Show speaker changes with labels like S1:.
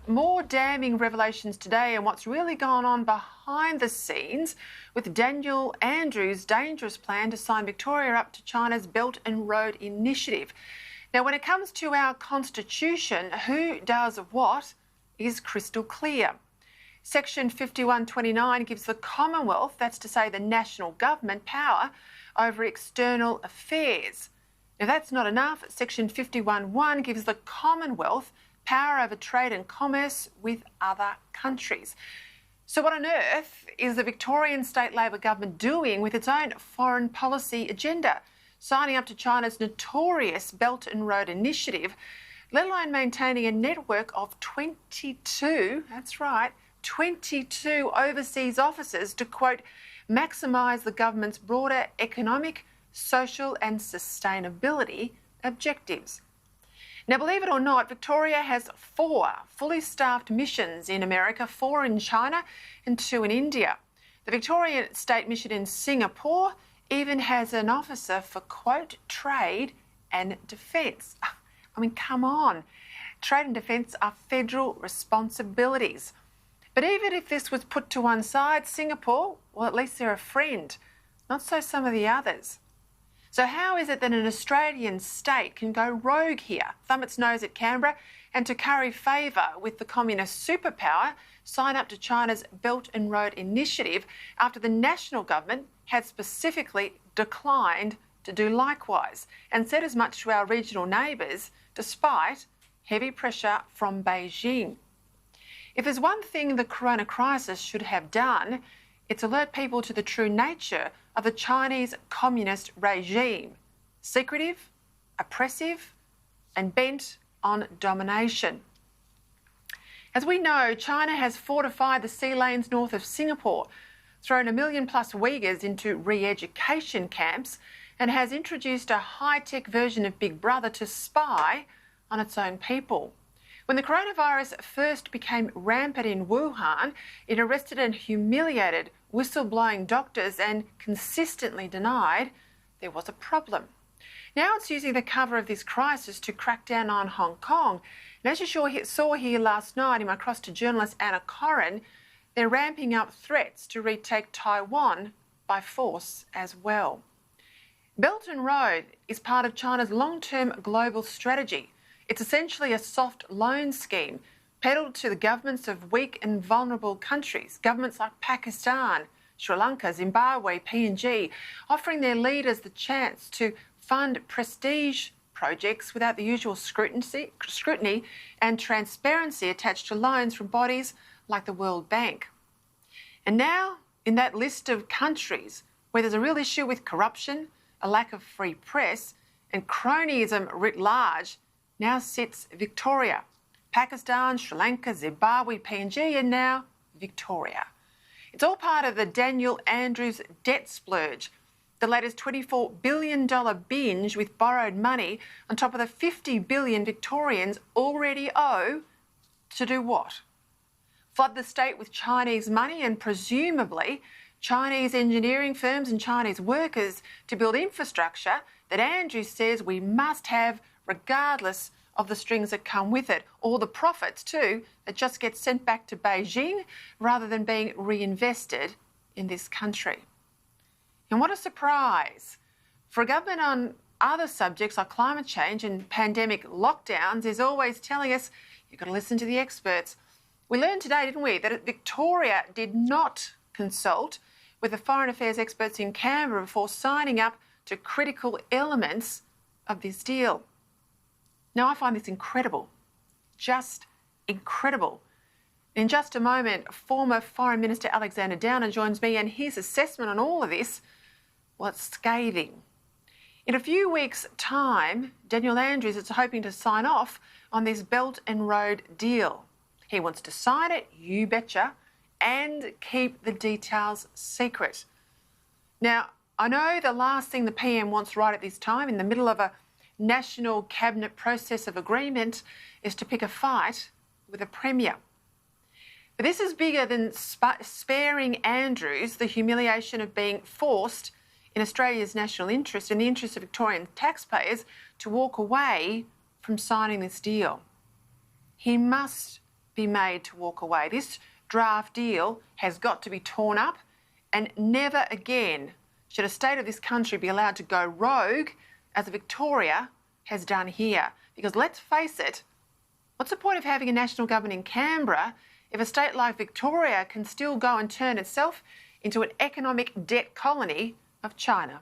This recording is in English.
S1: more damning revelations today and what's really gone on behind the scenes with Daniel Andrews' dangerous plan to sign Victoria up to China's Belt and Road Initiative. Now, when it comes to our constitution, who does what is crystal clear. Section 5129 gives the Commonwealth, that's to say the national government, power over external affairs. Now, that's not enough. Section 51.1 gives the Commonwealth power over trade and commerce with other countries. So what on earth is the Victorian state Labor government doing with its own foreign policy agenda, signing up to China's notorious Belt and Road Initiative, let alone maintaining a network of 22, that's right, 22 overseas offices to, quote, maximise the government's broader economic, social and sustainability objectives. Now, believe it or not, Victoria has 4 fully staffed missions in America, 4 in China and 2 in India. The Victorian state mission in Singapore even has an officer for, quote, trade and defence. I mean, come on. Trade and defence are federal responsibilities. But even if this was put to one side, Singapore, well, at least they're a friend. Not so some of the others. So how is it that an Australian state can go rogue here, thumb its nose at Canberra, and to curry favour with the communist superpower, sign up to China's Belt and Road Initiative after the national government had specifically declined to do likewise and said as much to our regional neighbours, despite heavy pressure from Beijing? If there's one thing the corona crisis should have done, it's alert people to the true nature of the Chinese communist regime: secretive, oppressive and bent on domination. As we know, China has fortified the sea lanes north of Singapore, thrown 1 million plus Uyghurs into re-education camps and has introduced a high-tech version of Big Brother to spy on its own people. When the coronavirus first became rampant in Wuhan, it arrested and humiliated whistleblowing doctors and consistently denied there was a problem. Now it's using the cover of this crisis to crack down on Hong Kong. And as you saw here last night in my cross to journalist Anna Corrin, they're ramping up threats to retake Taiwan by force as well. Belt and Road is part of China's long-term global strategy. It's essentially a soft loan scheme peddled to the governments of weak and vulnerable countries, governments like Pakistan, Sri Lanka, Zimbabwe, PNG, offering their leaders the chance to fund prestige projects without the usual scrutiny and transparency attached to loans from bodies like the World Bank. And now, in that list of countries where there's a real issue with corruption, a lack of free press and cronyism writ large, now sits Victoria. Pakistan, Sri Lanka, Zimbabwe, PNG and now Victoria. It's all part of the Daniel Andrews debt splurge, the latest $24 billion binge with borrowed money on top of the $50 billion Victorians already owe to do what? Flood the state with Chinese money and presumably Chinese engineering firms and Chinese workers to build infrastructure that Andrews says we must have regardless of the strings that come with it, or the profits too that just get sent back to Beijing rather than being reinvested in this country. And what a surprise. For a government on other subjects like climate change and pandemic lockdowns is always telling us you've got to listen to the experts. We learned today, didn't we, that Victoria did not consult with the foreign affairs experts in Canberra before signing up to critical elements of this deal. Now, I find this incredible, just incredible. In just a moment, former Foreign Minister Alexander Downer joins me and his assessment on all of this, well, it's scathing. In a few weeks' time, Daniel Andrews is hoping to sign off on this Belt and Road deal. He wants to sign it, you betcha, and keep the details secret. Now, I know the last thing the PM wants right at this time, in the middle of a national cabinet process of agreement, is to pick a fight with a premier. But this is bigger than sparing Andrews the humiliation of being forced, in Australia's national interest, in the interest of Victorian taxpayers, to walk away from signing this deal. He must be made to walk away. This draft deal has got to be torn up, and never again should a state of this country be allowed to go rogue as Victoria has done here. Because let's face it, what's the point of having a national government in Canberra if a state like Victoria can still go and turn itself into an economic debt colony of China?